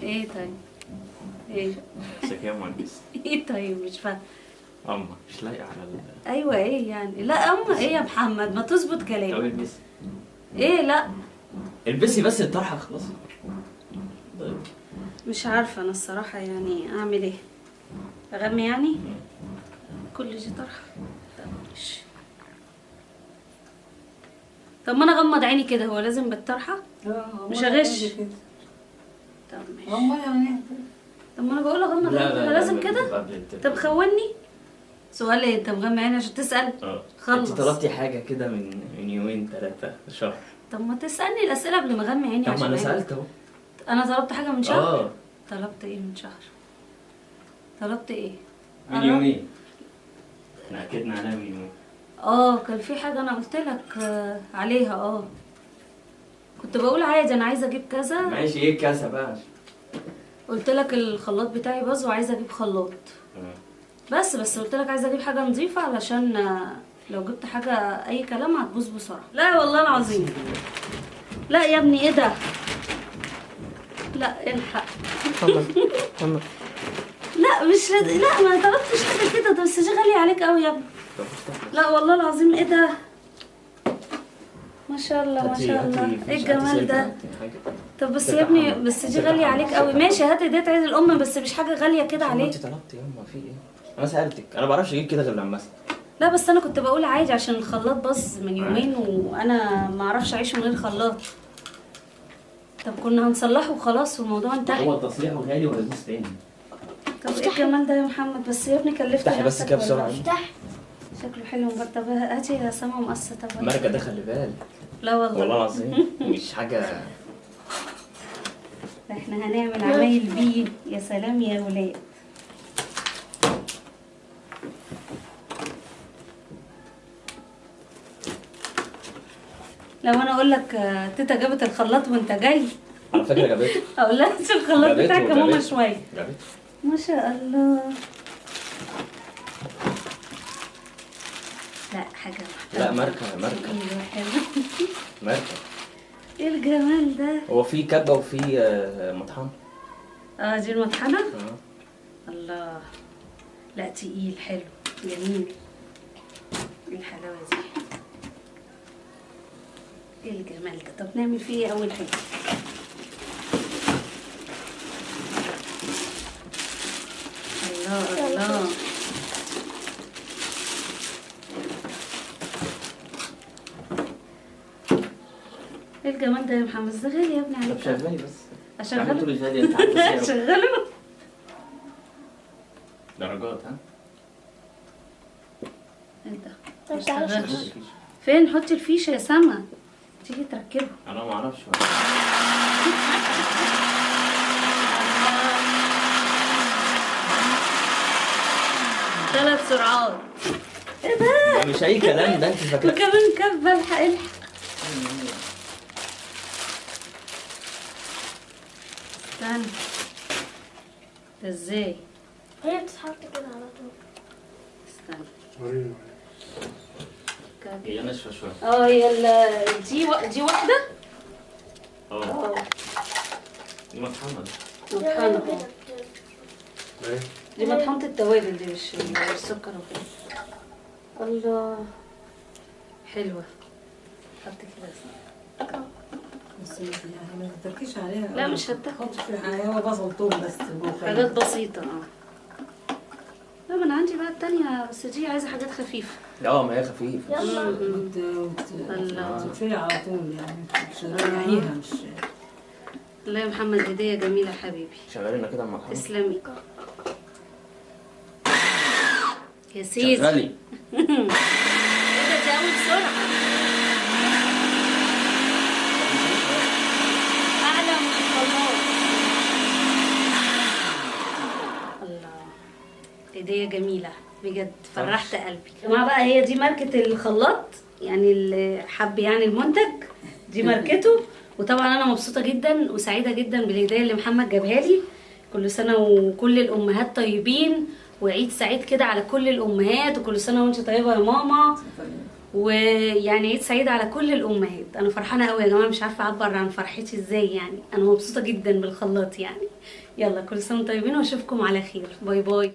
ايه طيب؟ ايه؟ امسك يا مهندس. ايه طيب مش فاهم. اما مش لايقه على ايوه ايه يعني؟ لا اما ايه يا محمد؟ ما تظبط طب كلامك. البسي. ايه لا البسي بس الطرحه خلاص. طيب. مش عارفه انا الصراحه يعني اعمل ايه. اغمي يعني كل دي طرحه. طب ماشي. طب ما انا اغمض عيني كده، هو لازم بالطرحه؟ مش هغش. طب ماشي. امال يعني طب ما انا بقول اغمض عيني كده، لازم كده. طب خوني سؤال ايه؟ انت مغمي عيني عشان تسال؟ خلص. انت طلبتي حاجه كده من يومين 3 شهر. طب ما تسالني الاسئله قبل ما اغمي عيني طب ما عشان انا أعمل. سالت اهو. انا طلبت حاجه من شهر؟ اه طلبت ايه من شهر؟ طلبت ايه؟ من يومين. احنا اكدنا عليها من يومين. كان في حاجه انا قلت لك عليها. كنت بقول عادي انا عايزه اجيب كذا. ماشي ايه كاسه بقى؟ قلت لك الخلاط بتاعي باظ وعايزه اجيب خلاط. بس قلت لك عايزه اجيب حاجه نظيفه علشان لو جبت حاجه اي كلام هتبوظ بسرعه. لا والله العظيم. لا يا ابني ايه ده؟ لا الحق. لا مش لا ما طلبتش حاجه كده، ده بس دي غاليه عليك قوي يا ابني. لا والله العظيم ايه ده؟ ما شاء الله ما شاء الله، ايه الجمال ده؟ طب بس يا ابني بس دي غاليه عليك قوي. ماشي هات هديه عيد الام بس مش حاجه غاليه كده عليك. انت طلبتي ياما في ايه؟ انا سالتك، انا ما بعرفش اجيب كده غير لما اسال. لا بس انا كنت بقول عادي عشان الخلاط باظ من يومين وانا ما اعرفش اعيش من غير خلاط. طب كنا هنصلحه وخلاص والموضوع انتهى. هو تصليحه غالي وهيبوظ تاني. طب ايه الجمال ده يا محمد؟ بس يا ابني كلفتني. افتحي بس كده بسرعه. افتح. شكله حلو طب هاتي يا سما مقص. طب الماركه ده خلي بالك. لا والله العظيم مش حاجه. احنا هنعمل عمايل بيه. يا سلام يا ولاد. لو انا اقول لك تيتا جابت الخلاط وانت جاي على فكره جابته. اقول لها انت الخلاط بتاعك يا ماما شويه. جابته ما شاء الله. لا حاجه محترمه. لا ماركه ايوه حلو. ماركه. ايه الجمال ده؟ هو في كبه وفي مطحنه. دي المطحنه. الله. لا تقيل حلو جميل. ايه الحلاوه دي؟ ايه الجمال ده؟ طب نعمل فيه ايه اول حاجه؟ الله الله. ايه الجمال ده يا محمد؟ ده غالي يا ابني عليك. طب شغلي بس. اشغله؟ تقولي غالي انت عارفه سعره. شغله درجات ها؟ انت طب ما تعالى اشتغلش. فين؟ حطي الفيشه يا سما تيجي تركبه. انا ما اعرفش. 3 سرعات. ايه ده؟ مش اي كلام ده انت فاكره. وكمان كبه. الحق استنى. ده ازاي؟ هي بتتحط كده على طول. استنى. هي ناشفه شويه. هي دي واحده. دي مطحنه. مطحنه. دي مطحنه التوابل دي مش السكر وكده. الله حلوه. حط كده بس ما تتركيش عليها. لا مش هتاخد. حط في هو بصل توم بس. حاجات بسيطه. لا ما انا عندي بقى التانية بس دي عايزه حاجات خفيفه. ما هي خفيفه. يلا تقفلي على طول يعني مش تريحيها مش. لا يا محمد هديه جميله حبيبي. شغالينا كده مع محمد. تسلمي يا سيدي. شغالي. ايه ده؟ دي اول سرعه. اعلى من الخلاط. الله هديه جميله بجد فرحت قلبي. يا جماعه بقى هي دي ماركه الخلاط يعني اللي حب يعني المنتج دي ماركته. وطبعا انا مبسوطه جدا وسعيده جدا بالهديه اللي محمد جابها لي. كل سنه وكل الامهات طيبين وعيد سعيد كده على كل الامهات وكل سنه وانت طيبه يا ماما. ويعني عيد سعيد على كل الامهات. انا فرحانه قوي يا جماعه، مش عارفه اعبر عن فرحتي ازاي، يعني انا مبسوطه جدا بالخلاط يعني. يلا كل سنه وانتم طيبين واشوفكم على خير. باي باي.